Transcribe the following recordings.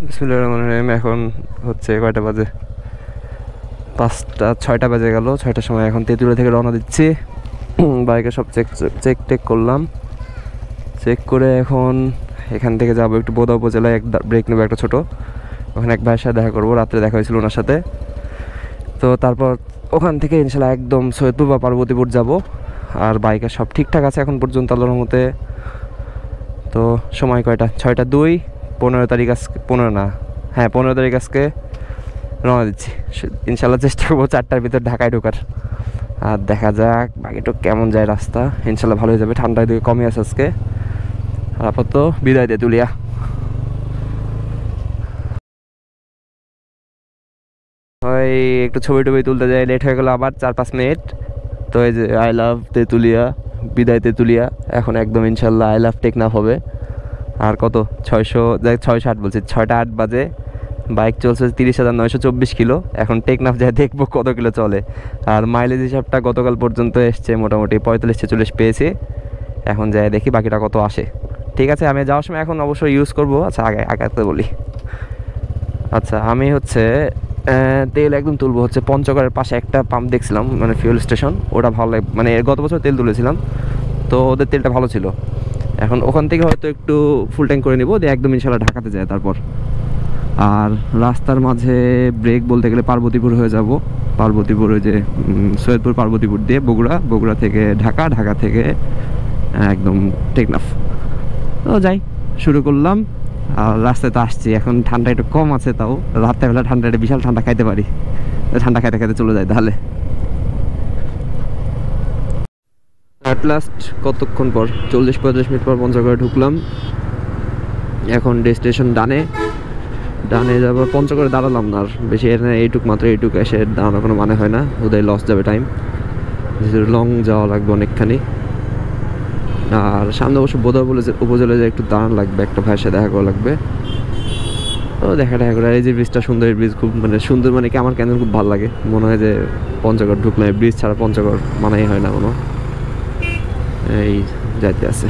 বিসমিল্লাহির রহমানির রহিম। এখন হচ্ছে কয়টা বাজে? 6টা বেজে গেল। 6টার সময় এখন তেঁতুলিয়া থেকে রওনা দিচ্ছি। বাইকে সব চেক টেক করলাম। চেক করে এখন এখান থেকে যাবো একটু বোদা উপজেলায়, এক ব্রেক নেবো একটা ছোটো। ওখানে এক ভাইয়ের সাথে দেখা করবো, রাত্রে দেখা হয়েছিল ওনার সাথে। তো তারপর ওখান থেকে ইনশাল্লাহ একদম সৈয়দপুর বা পার্বতীপুর যাব। আর বাইকের সব ঠিকঠাক আছে এখন পর্যন্ত আল্লাহর রহমতে। তো সময় কয়টা? 6টা 2, 15 তারিখ আজকে। 15 না, হ্যাঁ 15 তারিখ আজকে রওনা দিচ্ছি। ইনশাল্লাহ চেষ্টা করবো 4টার ভিতর ঢাকায় ঢোকার। আর দেখা যাক বাকিটা কেমন যায় রাস্তা। ইনশাল্লাহ ভালো হয়ে যাবে, ঠান্ডা দিকে কমই আছে আজকে। আর আপাতত বিদায় তেঁতুলিয়া। ওই একটু ছবি টবি তুলতে যাই, লেট হয়ে গেলো আবার 4-5 মিনিট। তো এই যে আই লাভ তেঁতুলিয়া, বিদায় তেঁতুলিয়া। এখন একদম ইনশাল্লাহ আই লাভ টেকনাফ হবে। আর কত? 608 বলছি, 6টা 8 বাজে। বাইক চলছে 30,924 কিলো। এখন টেকনাফ যায় দেখবো কত কিলো চলে। আর মাইলেজ হিসাবটা গতকাল পর্যন্ত এসছে মোটামুটি 45-46 পেয়েছি। এখন যাই দেখি বাকিটা কত আসে। ঠিক আছে, আমি যাওয়ার সময় এখন অবশ্যই ইউজ করবো। আচ্ছা আগাতে বলি। আচ্ছা আমি হচ্ছে তেল একদম তুলবো হচ্ছে পঞ্চগড়ের পাশে একটা পাম্প দেখছিলাম, মানে ফিউল স্টেশন। ওটা ভালো লাগে, মানে গত বছর তেল তুলেছিলাম তো ওদের তেলটা ভালো ছিল। এখন ওখান থেকে হয়তো একটু ফুল ট্যাঙ্ক করে নিবো, দিয়ে একদম ইনশাল্লাহ ঢাকাতে যায় তারপর। আর রাস্তার মাঝে ব্রেক বলতে গেলে পার্বতীপুর হয়ে যাব। পার্বতীপুর ওই যে সৈয়দপুর পার্বতীপুর দিয়ে বগুড়া থেকে ঢাকা, ঢাকা থেকে একদম টেকনাফ। তো যাই, শুরু করলাম। আর রাস্তায় তো আসছি, এখন ঠান্ডা একটু কম আছে, তাও রাত্রেবেলা ঠান্ডাটা বিশাল ঠান্ডা খাইতে পারি। ঠান্ডা খাইতে খাইতে চলে যায় তাহলে। অ্যাট লাস্ট কতক্ষণ পর, 40-45 মিনিট পর পঞ্চগড়ে ঢুকলাম। এখন ডেস্টিনেশন ডানে যাবো। পঞ্চগড়ে দাঁড়ালাম না আর বেশি, এইটুক মাত্র, এইটুক এসে দাঁড়ানোর কোনো মানে হয় না, ওদের লস যাবে টাইম। লং যাওয়া লাগবে অনেকখানি। আর সামনে অবশ্য বোধা উপজেলায় যে একটু দাঁড়ান লাগবে, একটা ভাইয়ের সাথে দেখা করা লাগবে। তো দেখা করে। এই যে ব্রিজটা সুন্দর, এই ব্রিজ খুব মানে সুন্দর, মানে কি আমার কেন খুব ভালো লাগে। মনে হয় যে পঞ্চগড় ঢুকলাম, ব্রিজ ছাড়া পঞ্চগড় মানাই হয় না কোনো। এই যাইতে আছে,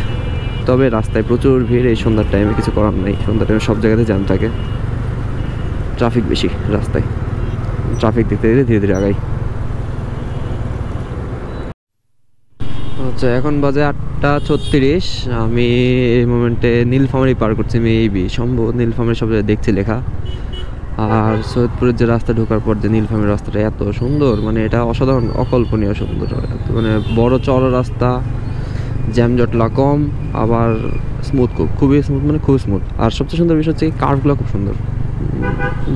তবে রাস্তায় প্রচুর ভিড় এই সন্ধ্যার টাইমে। কিছু করার নেই, সন্ধ্যার টাইমে সব জায়গাতে জ্যাম থাকে, ট্রাফিক বেশি রাস্তায়। ট্রাফিক দেখতে দেখতে ধীরে ধীরে আগাই। আচ্ছা এখন বাজে 8টা 36। আমি এই মোমেন্টে নীলফামারী পার করছি, মেবি সম্ভবত নীলফামারী সব জায়গায় দেখছি লেখা। আর সৈয়দপুরের যে রাস্তা ঢোকার পর যে নীলফামারী রাস্তাটা এত সুন্দর, মানে এটা অসাধারণ, অকল্পনীয় সুন্দর। মানে বড় চড়া রাস্তা, জ্যামজটলা কম, আবার স্মুথ, খুবই স্মুথ, মানে খুব স্মুথ। আর সবচেয়ে সুন্দর বিষয় হচ্ছে কার্ভগুলো খুব সুন্দর,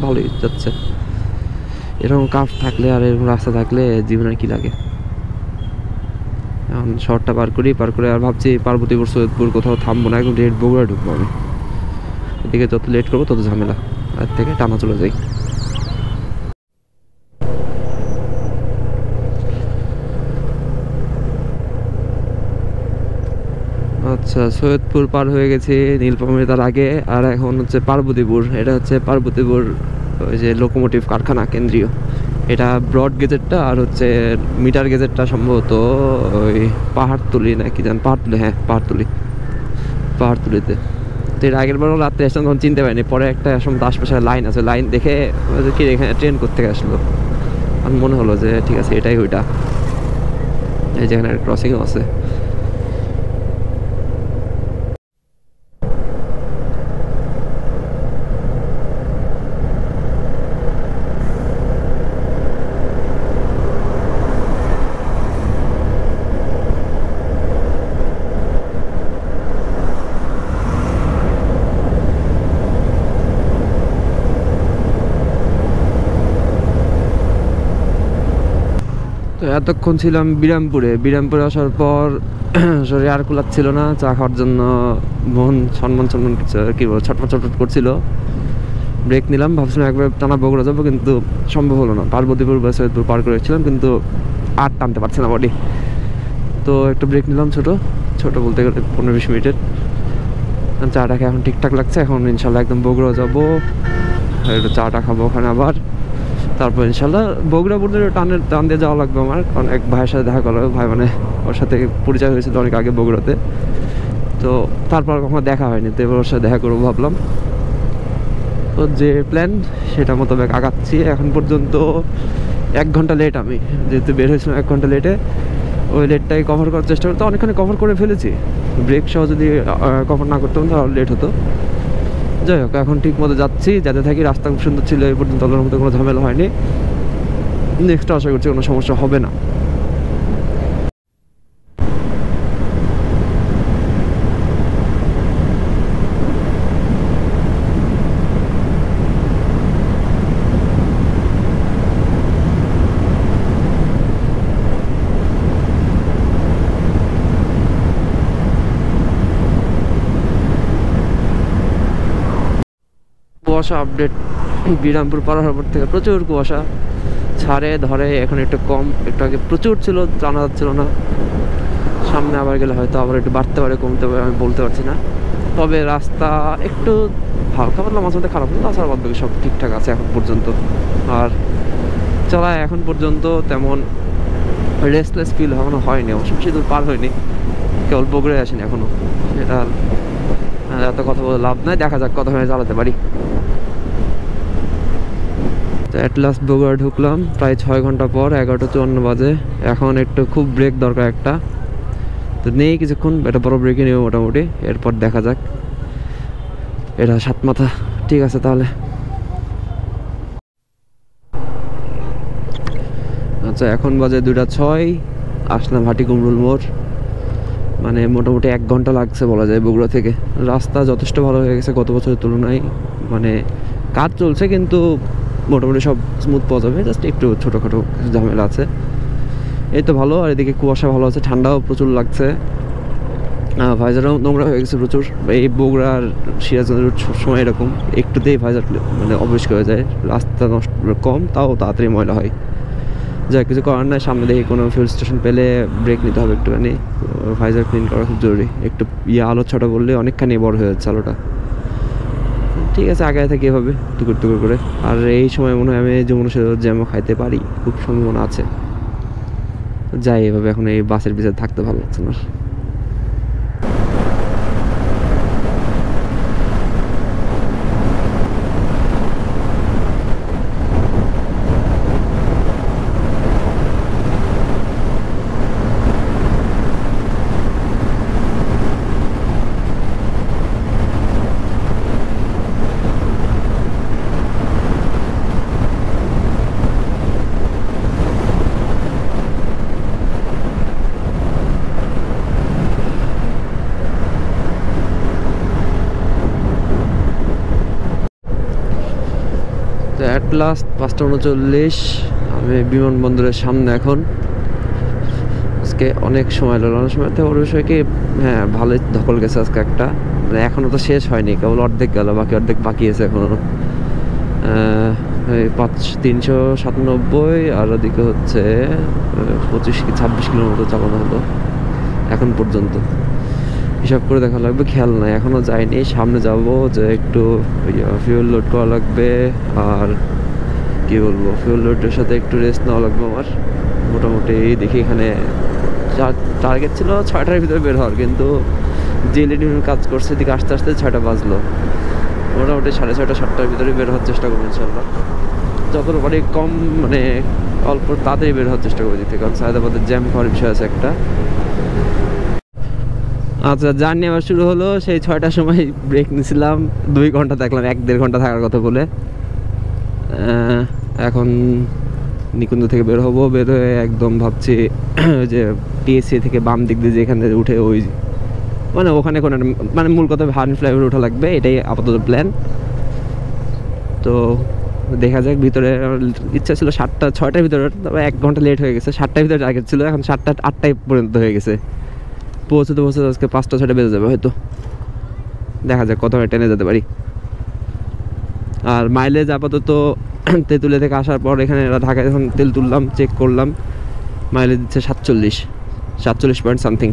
ভালোই যাচ্ছে। এরকম কার্ভ থাকলে আর এরকম রাস্তা থাকলে জীবনের কি লাগে। এখন শহরটা পার করে আর ভাবছি পার্বতীপুর সৈয়দপুর কোথাও থামবো না, একদম লেট বগুড়া ঢুকবো আমি। এদিকে যত লেট করবো তত ঝামেলা, এর থেকে টানা চলে যাই। আচ্ছা সৈয়দপুর পার হয়ে গেছি, নীলফামারী তার আগে। আর এখন হচ্ছে পার্বতীপুর। এটা হচ্ছে পার্বতীপুর ওই যে লোকোমোটিভ কারখানা কেন্দ্রীয়। এটা ব্রড গেজেরটা, আর হচ্ছে মিটার গেজেরটা সম্ভবত ওই পাহাড়তলি না কি জান, পাহাড়তলি, হ্যাঁ পাহাড়তলিতে। তো এর আগের বারও রাত্রে আসলাম, তখন চিনতে পারিনি। পরে একটা সম্ভবত আশপাশে লাইন আছে, লাইন দেখে কি এখানে ট্রেন করতে আসলো। আমার মনে হলো যে ঠিক আছে এটাই ওইটা, এই যেখানে ক্রসিংও আছে। তো এতক্ষণ ছিলাম বিরামপুরে আসার পর শরীরে আর কুলাচ্ছিল না, চা খাওয়ার জন্য মন সম্মান কি বল ছটফট করছিল। ব্রেক নিলাম, ভাবছিলাম একবার টানা বগুড়া যাবো, কিন্তু সম্ভব হলো না। পার্বতীপুর বা সৈয়দপুর পার করেছিলাম, কিন্তু আর টানতে পারছে না বডি। তো একটু ব্রেক নিলাম, ছোট বলতে গেলে 15-20 মিনিটের। চাটা খেয়ে এখন ঠিকঠাক লাগছে। এখন ইনশাল্লাহ একদম বগুড়া যাবো, একটু চাটা খাবো ওখানে আবার। তারপর ইনশাল্লাহ বগুড়া টান দিয়ে যাওয়া লাগবে আমার, কারণ এক ভাইয়ের সাথে দেখা করলো। ভাই মানে ওর সাথে পরিচয় হয়েছিল অনেক আগে বগুড়াতে, তো তারপর কখনো দেখা হয়নি, তো এবার ওর সাথে দেখা করবো ভাবলাম। তো যে প্ল্যান সেটা মোতাবেক আগাচ্ছি। এখন পর্যন্ত 1 ঘন্টা লেট, আমি যেহেতু বের হয়েছিলাম 1 ঘন্টা লেটে, ওই লেটটাই কভার করার চেষ্টা করতে অনেকখানি কভার করে ফেলেছি। ব্রেক সহ যদি কভার না করতাম তাহলে লেট হতো। যাই হোক, এখন ঠিক মতো যাচ্ছি, যাতে থাকি। রাস্তা খুব সুন্দর ছিল এই পর্যন্ত, তোলার মতো কোনো ঝামেলা হয়নি। নেক্সট আশা করছি কোনো সমস্যা হবে না। কুয়াশা আপডেট, বিরামপুর পার হওয়ার পর থেকে প্রচুর কুয়াশা, ছাড়ে ধরে এখন একটু কম। একটু আগে প্রচুর ছিল, জানা যাচ্ছিল না। সামনে আবার গেলে হয়তো আবার একটু বাড়তে পারে, কমতে পারে, আমি বলতে পারছি না। তবে রাস্তা একটু হালকা পাতলা মাঝে মধ্যে খারাপ হলো, তাছাড়া বাদ বাকি সব ঠিকঠাক আছে এখন পর্যন্ত। আর চালায় এখন পর্যন্ত তেমন রেস্টলেস ফিল এখনো হয়নি, অবশ্য বেশি দূর পার হয়নি, কেবল বগুড়ে আসেনি এখনো। সেটা এত কথা বলে লাভ নাই, দেখা যাক কতখানি চালাতে পারি। তো অ্যাট লাস্ট বগুড়া ঢুকলাম প্রায় 6 ঘন্টা পর, 11:54 বাজে। এখন একটু খুব ব্রেক দরকার একটা, তো নেই কিছুক্ষণ, একটা বড় ব্রেকে নেব মোটামুটি, এরপর দেখা যাক। এটা 7 মাথা, ঠিক আছে তাহলে। আচ্ছা, এখন বাজে 2:06, আসলাম হাটি কুমরুল মোড়। মানে মোটামুটি 1 ঘন্টা লাগছে বলা যায় বগুড়া থেকে। রাস্তা যথেষ্ট ভালো হয়ে গেছে গত বছরের তুলনায়, মানে কাজ চলছে কিন্তু মোটামুটি সব স্মুথ পাওয়া যাবে, জাস্ট একটু ছোটোখাটো কিছু ঝামেলা আছে, এই তো ভালো। আর এদিকে কুয়াশা ভালো আছে, ঠান্ডাও প্রচুর লাগছে, ভাইজারও নোংরা হয়ে গেছে প্রচুর। এই বগুড়ার সিরাজগঞ্জের সময় এরকম একটুতেই ভাইজার মানে অপরিষ্কার হয়ে যায়, রাস্তা নষ্ট কম তাও তাড়াতাড়ি ময়লা হয়। যা কিছু করার নাই, সামনে দেখি কোনো ফিউল স্টেশন পেলে ব্রেক নিতে হবে একটুখানি। ভাইজার ক্লিন করা খুব জরুরি, একটু আলো ছটা করলে অনেকখানি বড় হয়ে যাচ্ছে আলোটা। ঠিক আছে, আগে থেকে এভাবে টুকুর টুকুর করে। আর এই সময় মনে হয় আমি যমুনা সেতুর জ্যামও খাইতে পারি, খুব সম্ভাবনা আছে। যাই এভাবে, এখন এই বাসের পিছনে থাকতে ভালো লাগছে না। তো অ্যাট লাস্ট 5:39, আমি বিমানবন্দরের সামনে এখন। আজকে অনেক সময় লাগলো, অনেক সময় তো ওর বিষয়ে কি, হ্যাঁ ভালোই ধকল গেছে আজকে একটা, মানে এখনও তো শেষ হয়নি, কেবল অর্ধেক গেল, বাকি অর্ধেক বাকি আছে এখনও। 397, আর ওদিকে হচ্ছে 25 কি 26 কিলোর মতো চালানো হলো এখন পর্যন্ত। হিসাব করে দেখা লাগবে, খেয়াল নাই, এখনও যাইনি। সামনে যাব, যে একটু ফিউল লোড করা লাগবে, আর কি বলবো, ফিউল লোডের সাথে একটু রেস্ট নেওয়া লাগবে আমার। মোটামুটি দেখি, এখানে টার্গেট ছিল 6টার ভিতরে বের হওয়ার, কিন্তু যে লিডিমের কাজ করছে এদিকে আস্তে আস্তে 6টা বাজলো। মোটামুটি 6:30 7টার ভিতরে বের হওয়ার চেষ্টা করবো ইনশাল্লাহ, যতটা পারি কম, মানে অল্প তাড়াতাড়ি বের হওয়ার চেষ্টা করবো দিতে, কারণ সায়দাবাদের জ্যাম হওয়ার বিষয় আছে একটা। আচ্ছা, জার্নি আবার শুরু হলো। সেই 6টার সময় ব্রেক নিয়েছিলাম, 2 ঘন্টা দেখলাম 1-1.5 ঘন্টা থাকার কথা বলে। এখন নিকুঞ্জ থেকে বের হবো, বের হয়ে একদম ভাবছি যে টিএসসি থেকে বাম দিক দিয়ে যেখানে উঠে ওই, মানে ওখানে কোনো মানে মূল কথা হার্ন ফ্লাইওভার ওঠা লাগবে, এটাই আপাতত প্ল্যান। তো দেখা যাক, ভিতরে ইচ্ছা ছিল 6টার ভিতরে, তবে 1 ঘন্টা লেট হয়ে গেছে। 7টার ভিতরে টার্গেট ছিল, এখন 7টা 8টায় পর্যন্ত হয়ে গেছে। পৌঁছতে আজকে 5টা 6টা বেজে যাবে হয়তো, দেখা যাক কত টেনে যেতে পারি। আর মাইলেজ আপাতত তেঁতুলিয়া থেকে আসার পর এখানে ঢাকায় যখন তেল তুললাম, চেক করলাম, মাইলেজ দিচ্ছে 47 পয়েন্ট সামথিং,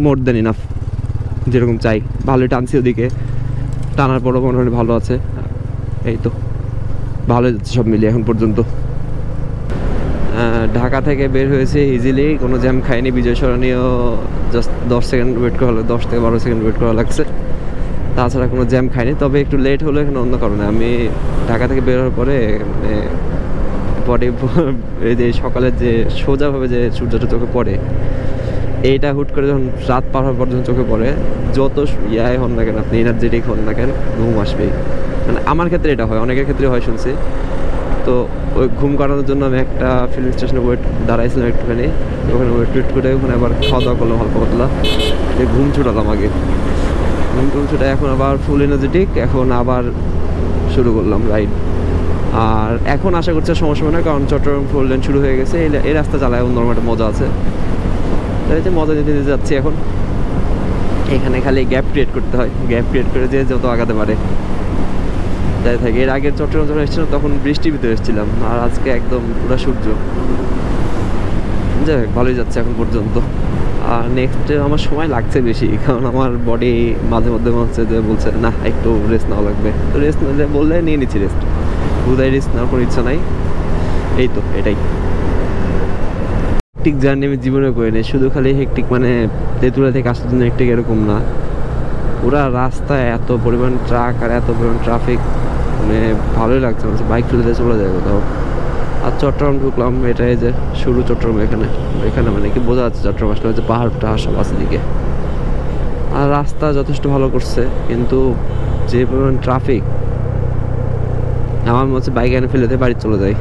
মোর দেন ইনাফ, যেরকম চাই। ভালোই টানছি ওদিকে, টানার পরও মনে হয় ভালো আছে। এই তো ভালো যাচ্ছে সব মিলিয়ে এখন পর্যন্ত। ঢাকা থেকে বের হয়েছে ইজিলি, কোনো জ্যাম খাইনি। বিজয় সরণিও জাস্ট 10 সেকেন্ড ওয়েট করা, 10 থেকে 12 সেকেন্ড ওয়েট করা লাগছে। তাছাড়া কোনো জ্যাম খাইনি, তবে একটু লেট হলো এখানে অন্য কারণে। আমি ঢাকা থেকে বের হওয়ার পরে পরে এই যে সকালের যে সোজাভাবে যে সূর্যটা চোখে পড়ে, এইটা হুট করে যখন রাত পার হওয়ার পর যখন চোখে পড়ে, যত ইয়াই হন না কেন আপনি, এনার্জেটিক হন না কেন, ঘুম আসবেই। মানে আমার ক্ষেত্রে এটা হয়, অনেকের ক্ষেত্রে হয় শুনছি। তো ওই ঘুম কাটানোর জন্য আমি একটা ফিলিং স্টেশনে দাঁড়াইছিলাম একটুখানি, ওখানে ওয়েট করে ওখানে আবার খাওয়া দাওয়া করলাম হালকা পাতলা, ঘুম ছুটালাম আগে। ঘুম ছুটে এখন আবার ফুল এনার্জেটিক, এখন আবার শুরু করলাম রাইড। আর এখন আশা করছি সমস্যা হবে না, কারণ চট্টগ্রাম 4 লেন শুরু হয়ে গেছে। এই রাস্তা চালায় অন্যরকম একটা মজা আছে, তাই যে মজা নিতে নিতে যাচ্ছি এখন। এখানে খালি গ্যাপ ক্রিয়েট করতে হয়, গ্যাপ ক্রিয়েট করে যে যত আগাতে পারে যাই থাকে। এর আগে চট্টগ্রাম যখন এসেছিলাম তখন বৃষ্টির ভিতরে এসেছিলাম, আর আজকে একদম পুরো সূর্য। যাই হোক, ভালোই যাচ্ছে এখন পর্যন্ত। আর নেক্সটে আমার সময় লাগছে বেশি, কারণ আমার বডি মাঝে মধ্যে মনে হচ্ছে যে বলছে না একটু রেস্ট নেওয়া লাগবে। তো রেস্ট নিতে বললে নিয়ে নিচ্ছি রেস্ট, বোধহয় রেস্ট নেওয়ার কোনো ইচ্ছা নাই। এই তো এটাই হেক্টিক জার্নি আমি জীবনে করে নিই। শুধু খালি হেক্টিক মানে তেঁতুলিয়া থেকে আসার জন্য হেক্টিক এরকম না, পুরা রাস্তায় এত পরিমাণ ট্রাক আর এত পরিমাণ ট্রাফিক, মানে ভালোই লাগছে, মানে বাইক ফেলে চলে যায় কোথাও। আর চট্টগ্রাম ঢুকলাম, এটাই যে শুরু চট্টগ্রাম। এখানে এখানে মানে কি বোঝা যাচ্ছে চট্টগ্রাম আসলে হচ্ছে পাহাড়টা সব আছে দিকে। আর রাস্তা যথেষ্ট ভালো করছে, কিন্তু যে পরিমাণ ট্রাফিক, আমার মনে হচ্ছে বাইক এনে ফেলে দিয়ে বাড়ি চলে যায়।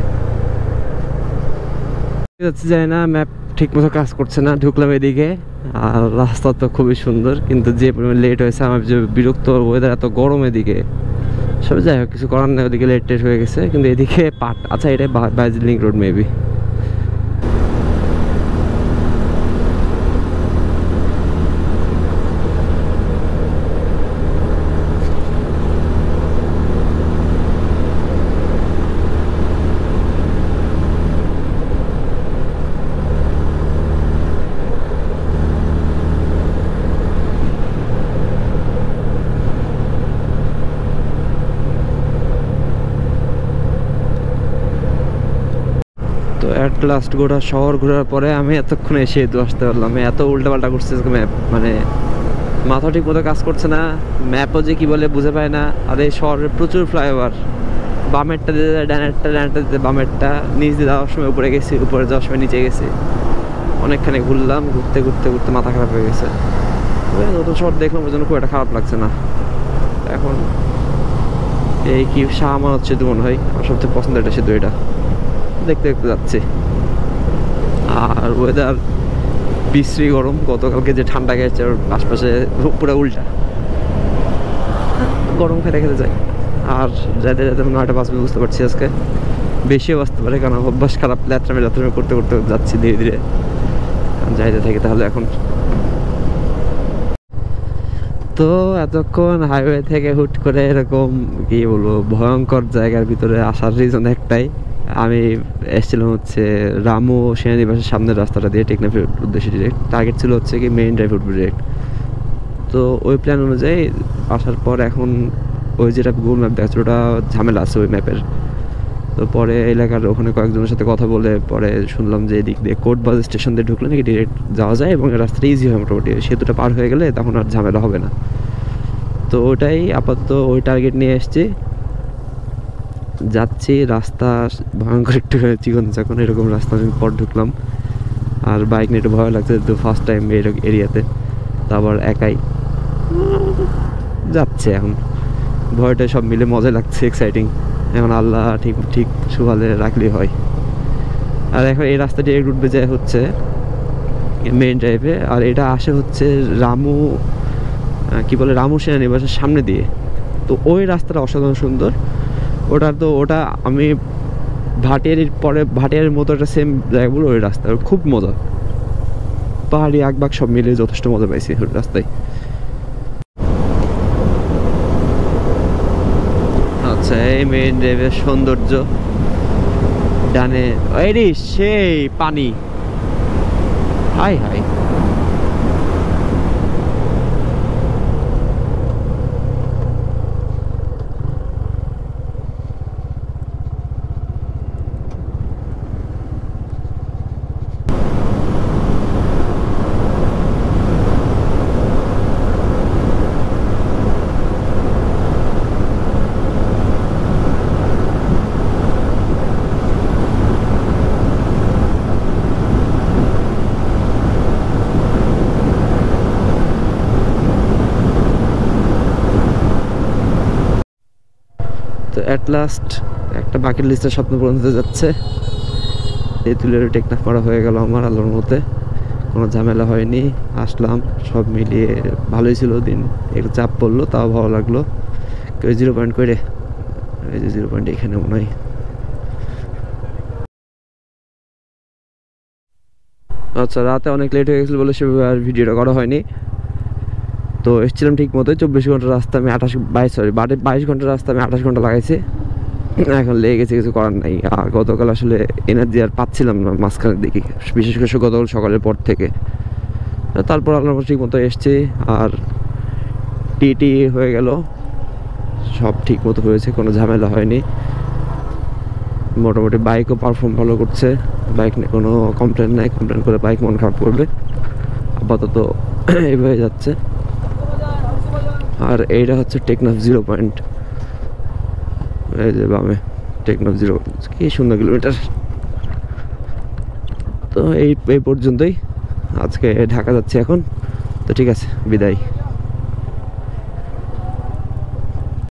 যাচ্ছে যায় না, ম্যাপ ঠিক মতো কাজ করছে না। ঢুকলাম এদিকে, আর রাস্তা তো খুবই সুন্দর, কিন্তু যে পরিমাণ লেট হয়েছে আমার যে বিরক্ত, ওয়েদার এত গরম এদিকে। সব যাই হোক, কিছু করার নেই, ওদিকে লেট হয়ে গেছে। কিন্তু এদিকে আচ্ছা এটাই দার্জিলিং রোড মেবি। তো অ্যাট লাস্ট গোটা শহর ঘোরার পরে আমি এতক্ষণে এসে তো আসতে পারলাম। এত উল্টাপাল্টা করছে ম্যাপ, মানে মাথা ঠিক মতো কাজ করছে না। ম্যাপও যে কী বলে বুঝে পায় না। আর এই শহরে প্রচুর ফ্লাইওভার, বামেরটা দিতে যায় ডানেরটা দিতে বামেরটা, নিচ দিয়ে যাওয়ার সময় উপরে গেছি, উপরে যাওয়ার সময় নিচে গেছি। অনেকখানি ঘুরলাম, ঘুরতে ঘুরতে ঘুরতে মাথা খারাপ হয়ে গেছে। নতুন শহর দেখলাম, ওই জন্য খুব একটা খারাপ লাগছে না এখন। এই কি শাহ আমানত সেতু মনে হয় আমার সবচেয়ে পছন্দের একটা সেতু, এটা দেখতে দেখতে যাচ্ছি। আর ওয়েদার বিশ্রী গরম, গতকালকে যে ঠান্ডা গেছে ওর আশপাশে পুরো উল্টা গরম খেতে খেতে যায়। আর যাতে যাতে 9টা বাজবে বুঝতে পারছি, আজকে বেশিও বাঁচতে পারে, কারণ অভ্যাস খারাপ, ল্যাত্রামে করতে করতে যাচ্ছি ধীরে ধীরে। যাইতে থাকি তাহলে এখন। তো এতক্ষণ হাইওয়ে থেকে হুট করে এরকম কি বলবো ভয়ঙ্কর জায়গার ভিতরে আসার রিজন একটাই, আমি এসেছিলাম হচ্ছে রামু সেনানিবাসের সামনের রাস্তাটা দিয়ে টেকনাফের উদ্দেশ্যে ডিরেক্ট। টার্গেট ছিল হচ্ছে কি মেইন ড্রাইভ উঠবে ডিরেক্ট। তো ওই প্ল্যান অনুযায়ী আসার পর এখন ওই যেটা গুগল ম্যাপ দেখাচ্ছে ওটা ঝামেলা আছে ওই ম্যাপের। তো পরে এলাকার ওখানে কয়েকজনের সাথে কথা বলে পরে শুনলাম যে এদিক দিয়ে কোর্টবাজ স্টেশন দিয়ে ঢুকলে নাকি ডিরেক্ট যাওয়া যায়, এবং রাস্তাটা ইজি হয় মোটামুটি, সেতুটা পার হয়ে গেলে তখন আর ঝামেলা হবে না। তো ওটাই আপাতত ওই টার্গেট নিয়ে এসছি, যাচ্ছি। রাস্তা ভয়ঙ্কর একটু চিকন চাকন এরকম রাস্তা আমি পর ঢুকলাম, আর বাইক নিয়ে একটু ভয় লাগছে, তো ফার্স্ট টাইম এরিয়াতে, তারপর একাই যাচ্ছে। এখন ভয়টা সব মিলে মজা লাগছে, এক্সাইটিং। এখন আল্লাহ ঠিক ঠিক সুভালে রাখলেই হয়। আর এখন এই রাস্তাটি রুট বেজায় হচ্ছে মেইন ড্রাইভে, আর এটা আসে হচ্ছে রামু কি বলে রামু সেনানিবাসের সামনে দিয়ে। তো ওই রাস্তাটা অসাধারণ সুন্দর। ওটা আমি ভাটিয়ারির পরে ভাটিয়ারির মতো একটা সেম জায়গা বলে ওই রাস্তা খুব মজা, পাহাড়ি আকবাক সব মিলে যথেষ্ট মজা পাইছি ওই রাস্তায়। আচ্ছা, এই মেইন ড্রাইভের সৌন্দর্য, ডানে এই সেই পানি, হাই হাই। তো অ্যাট লাস্ট একটা বাকেট লিস্টের স্বপ্ন পূরণ হতে যাচ্ছে। তেঁতুলিয়ার টেকনাফ করা হয়ে গেল আমার আল্লাহর মতে, কোনো ঝামেলা হয়নি। আসলাম, সব মিলিয়ে ভালোই ছিল দিন। একটু চাপ পড়লো, তাও ভালো লাগলো। কেউ 0 পয়েন্ট করে, এই যে 0 পয়েন্ট এখানে মনে হয়। আচ্ছা, রাতে অনেক লেট হয়ে গেছিলো বলে সেভাবে আর ভিডিওটা করা হয়নি। তো এসেছিলাম ঠিক মতোই, 24 ঘন্টার রাস্তা আমি 22 ঘন্টার রাস্তা আমি 28 ঘন্টা লাগাইছি। এখন লেগে গেছে, কিছু করার নাই। আর গতকাল আসলে এনার্জি আর পাচ্ছিলাম না মাঝখানের দিকে, বিশেষ করে গতকাল সকালের পর থেকে। তারপর আল্লাহ ঠিক মতো এসছি, আর টিটি হয়ে গেল, সব ঠিক মতো হয়েছে, কোনো ঝামেলা হয়নি। মোটামুটি বাইকও পারফর্ম ভালো করছে, বাইক নিয়ে কোনো কমপ্লেন নাই। কমপ্লেন করে বাইক মন খারাপ করবে। আপাতত এইভাবে যাচ্ছে। আর এইটা হচ্ছে টেকনাফ 0 পয়েন্ট, এই যে বামে টেকনাফ 0, কি সুন্দর কিলোমিটার। তো এই পর্যন্তই, আজকে ঢাকা যাচ্ছি এখন। তো ঠিক আছে, বিদায়।